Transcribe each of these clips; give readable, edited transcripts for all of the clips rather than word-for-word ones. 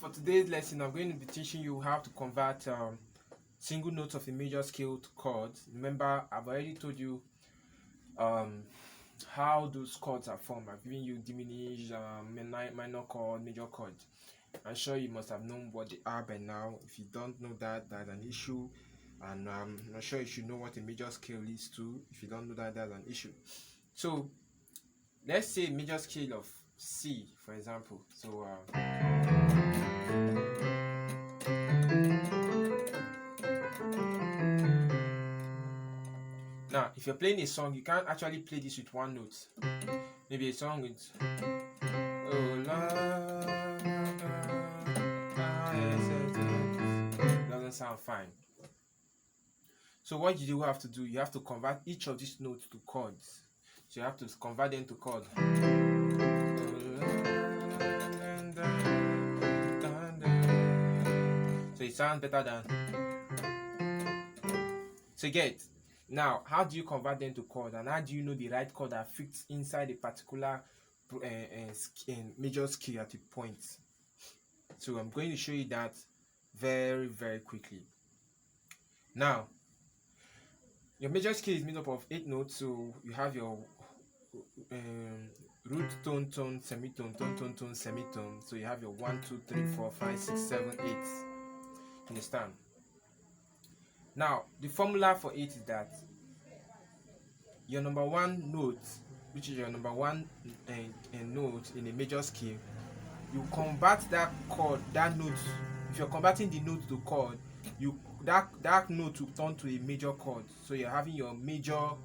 for today's lesson, I'm going to be teaching you how to convert single notes of a major scale to chords. Remember, I've already told you how those chords are formed. I've given you diminished, minor chord, major chord. I'm sure you must have known what they are by now. If you don't know that, that's an issue. And I'm not sure you should know what a major scale is too. If you don't know that, that's an issue. So let's say major scale of C, for example. So now, if you're playing a song, you can't actually play this with one note. Maybe a song with oh la, doesn't sound fine. So what you do have to do, you have to convert each of these notes to chords. So you have to convert them to chords. So it sounds better than. So get. Now, how do you convert them to chords, and how do you know the right chord that fits inside a particular major scale at a point? So I'm going to show you that very, very quickly. Now, your major scale is made up of 8 notes, so you have your root, tone, tone, semitone, tone, tone, tone, semitone. So you have your 1, 2, 3, 4, 5, 6, 7, 8. Understand? Now, the formula for 8 is that your number 1 note, which is your number 1 note in a major scale, you convert that chord, that note. If you're converting the note to chord, that note will turn to a major chord. So you're having your major,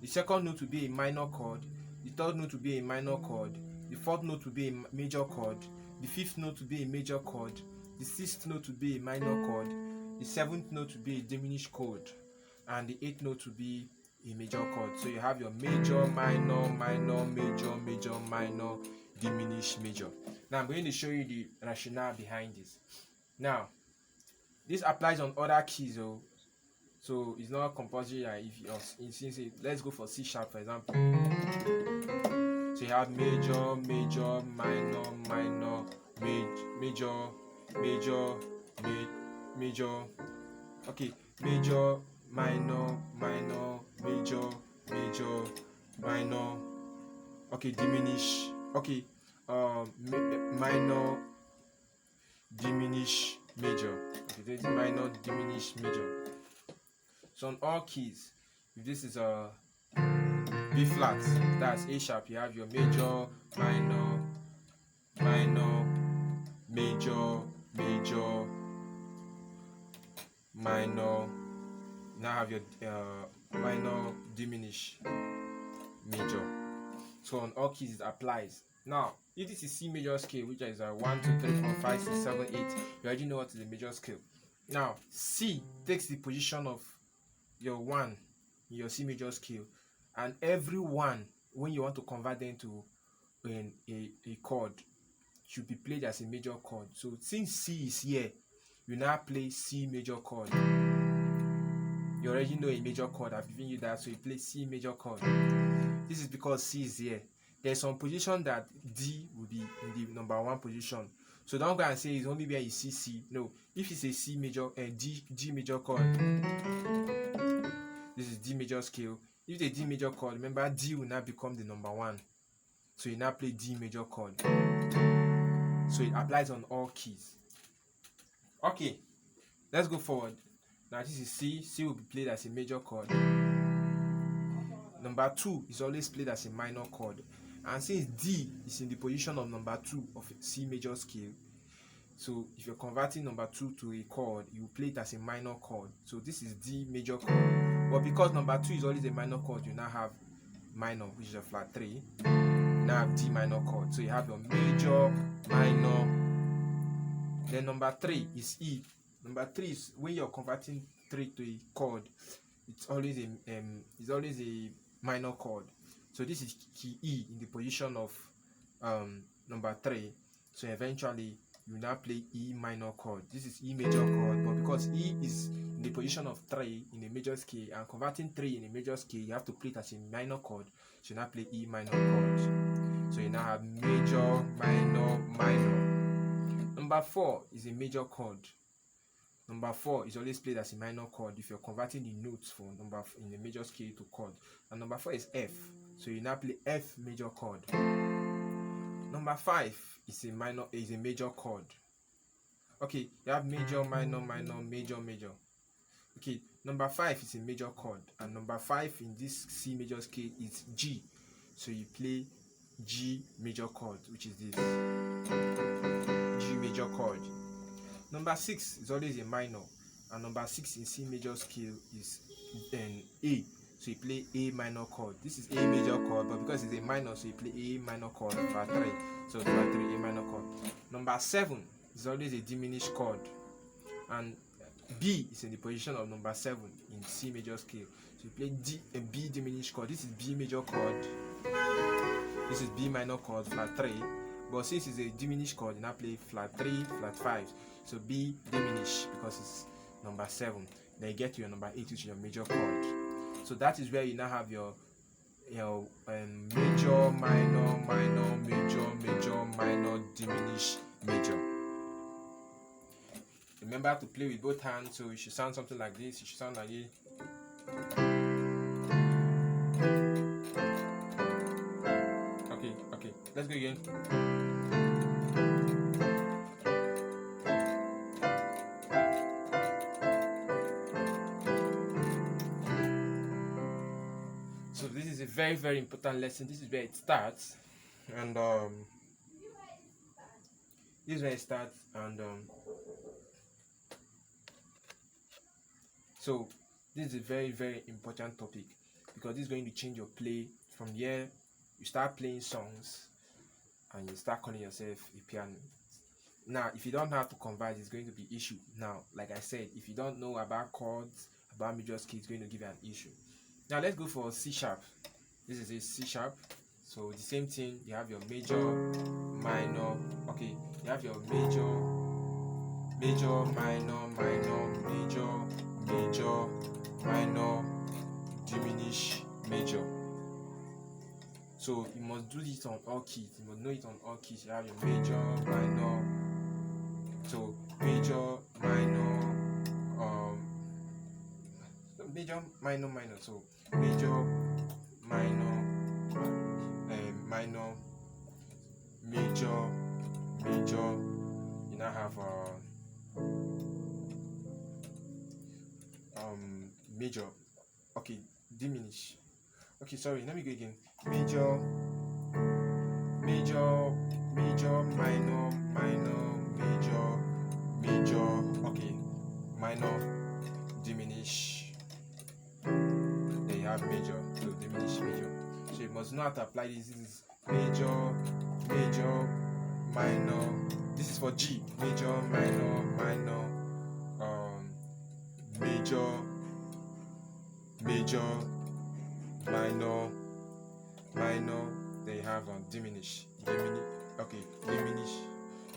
the second note will be a minor chord, the third note will be a minor chord, the fourth note will be a major chord, the fifth note will be a major chord, the sixth note will be a minor chord, the seventh note will be a diminished chord, and the eighth note will be a major chord. So you have your major, minor, minor, major, major, minor, diminished, major. Now I'm going to show you the rationale behind this. Now, this applies on other keys, so it's not compulsory. Let's go for C sharp, for example. So you have major, major, minor, minor, major, major, major. Okay, major, minor, minor, major, major, minor. Okay, diminish. Okay, minor, diminish, major. Okay, this is minor, diminish, major. So on all keys, if this is a B flat, that's A sharp, you have your major, minor, minor, major, major, minor. Now have your minor, diminish, major. So on all keys it applies. Now, if this is C major scale, which is 1, 2, 3, 4, 5, 6, 7, 8, you already know what is a major scale. Now, C takes the position of your 1 in your C major scale, and every 1, when you want to convert them to a chord, should be played as a major chord. So since C is here, you now play C major chord. You already know a major chord, I've given you that, so you play C major chord. This is because C is here. There's some position that D will be in the number 1 position. So don't go and say it's only where you see C. No, if it's a C major G major chord, this is D major scale. If it's a D major chord, remember D will now become the number 1. So you now play D major chord. So it applies on all keys. Okay, let's go forward. Now this is C. C will be played as a major chord. Number 2 is always played as a minor chord. And since D is in the position of number 2 of C major scale, so if you're converting number 2 to a chord, you play it as a minor chord. So this is D major chord. But because number 2 is always a minor chord, you now have minor, which is a flat 3. You now have D minor chord. So you have your major, minor. Then number 3 is E. Number 3 is when you're converting 3 to a chord, it's always a minor chord. So this is key E in the position of number 3. So eventually you now play E minor chord. This is E major chord, but because E is in the position of 3 in a major scale, and converting 3 in a major scale, you have to play it as a minor chord. So you now play E minor chord. So you now have major, minor, minor. Number 4 is a major chord. Number 4 is always played as a minor chord if you're converting the notes from number in the major scale to chord. And number 4 is F, so you now play F major chord. Number 5 is a major chord. Okay, you have major, minor, minor, major, major. Okay, number 5 is a major chord, and number 5 in this C major scale is G, so you play G major chord, which is this G major chord. Number 6 is always a minor, and number 6 in C major scale is A, so you play A minor chord. This is A major chord, but because it's a minor, so you play A minor chord, flat 3, so flat 3, A minor chord. Number 7 is always a diminished chord, and B is in the position of number 7 in C major scale, so you play B diminished chord. This is B major chord, this is B minor chord, flat 3, but since it's a diminished chord, you now play flat 3, flat 5, so B diminished because it's number 7. Then you get to your number 8, which is your major chord. So that is where you now have your major, minor, minor, major, major, minor, diminished, major. Remember to play with both hands, so it should sound something like this. It should sound like this. Okay, let's go again. So this is a very, very important lesson. This is where it starts, and this is where it starts, and so this is a very, very important topic, because this is going to change your play. From here, you start playing songs, and you start calling yourself a piano. Now, if you don't know how to convert, it's going to be issue. Now, like I said, if you don't know about chords, about major scale, it's going to give you an issue. Now, let's go for C sharp. This is a C sharp. So the same thing, you have your major, minor. Okay, you have your major, minor, major, minor, diminish, major. So you must do this on all keys. You must know it on all keys. You have your major, minor. So major, minor, major, minor. So major, minor, minor, major. You now have major. Okay, diminish. Okay, sorry, let me go again. Major, minor, major. Okay, minor, diminish. There you have major, so diminish, major. So you must know how to apply this. This is major, minor. This is for G. Major, minor, major, minor. Then you have diminish. Okay,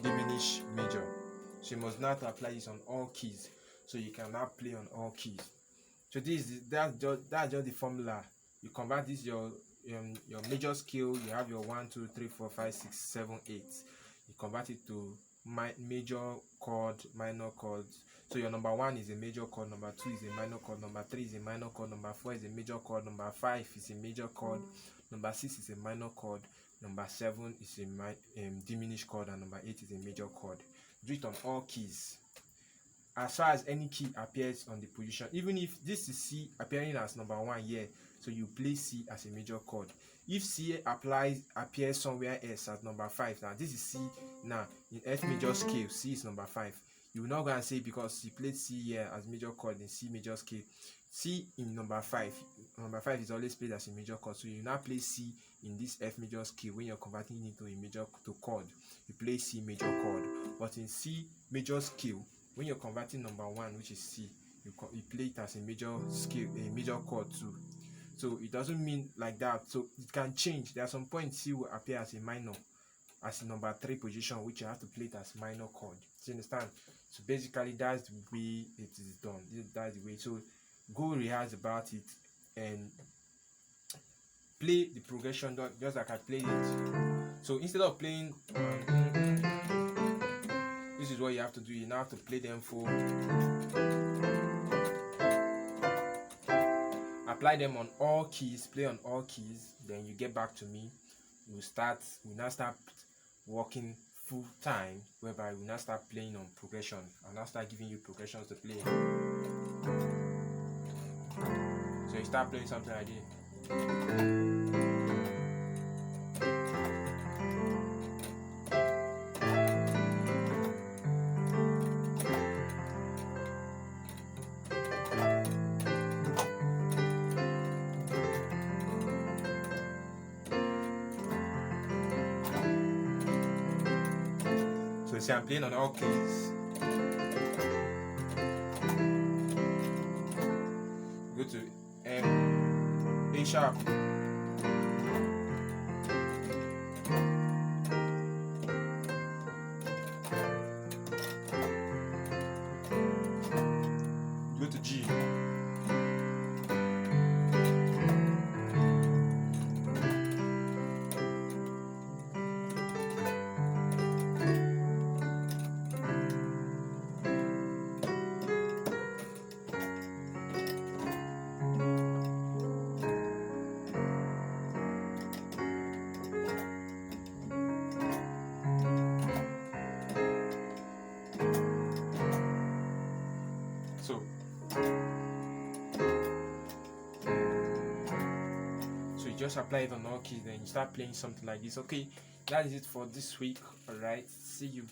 diminish, major. So you must know how to apply this on all keys, so you can now play on all keys. So that's just the formula. You convert this your major scale. You have your 1, 2, 3, 4, 5, 6, 7, 8. You convert it to major chord, minor chords. So your number 1 is a major chord, number 2 is a minor chord, number 3 is a minor chord, number 4 is a major chord, number 5 is a major chord, number 6 is a minor chord, number 7 is a diminished chord, and number 8 is a major chord. Do it on all keys. As far as any key appears on the position, even if this is C appearing as number 1 here, so you play C as a major chord. If C appears somewhere else as number 5, now this is C. Now in F major scale, C is number 5. You will not go and say because you played C here as major chord in C major scale, C in number 5. Number 5 is always played as a major chord, so you now play C in this F major scale. When you're converting it into a major to chord, you play C major chord. But in C major scale, when you're converting number 1, which is C, you play it as a major scale, a major chord too. So it doesn't mean like that. So it can change. There are some points C will appear as a minor, as a number 3 position, which you have to play it as minor chord. Do you understand? So basically that's the way it is done. That's the way. So go rehearse about it and play the progression just like I played it. So instead of playing this is what you have to do. You now have to play them full, apply them on all keys, play on all keys, then you get back to me. We now start working full time, whereby we now start playing on progression. I'll now start giving you progressions to play. So you start playing something like this. So see, I'm playing on all keys. Go to A sharp. Go to G. So you just apply it on all keys, then you start playing something like this. Okay, that is it for this week. All right, see you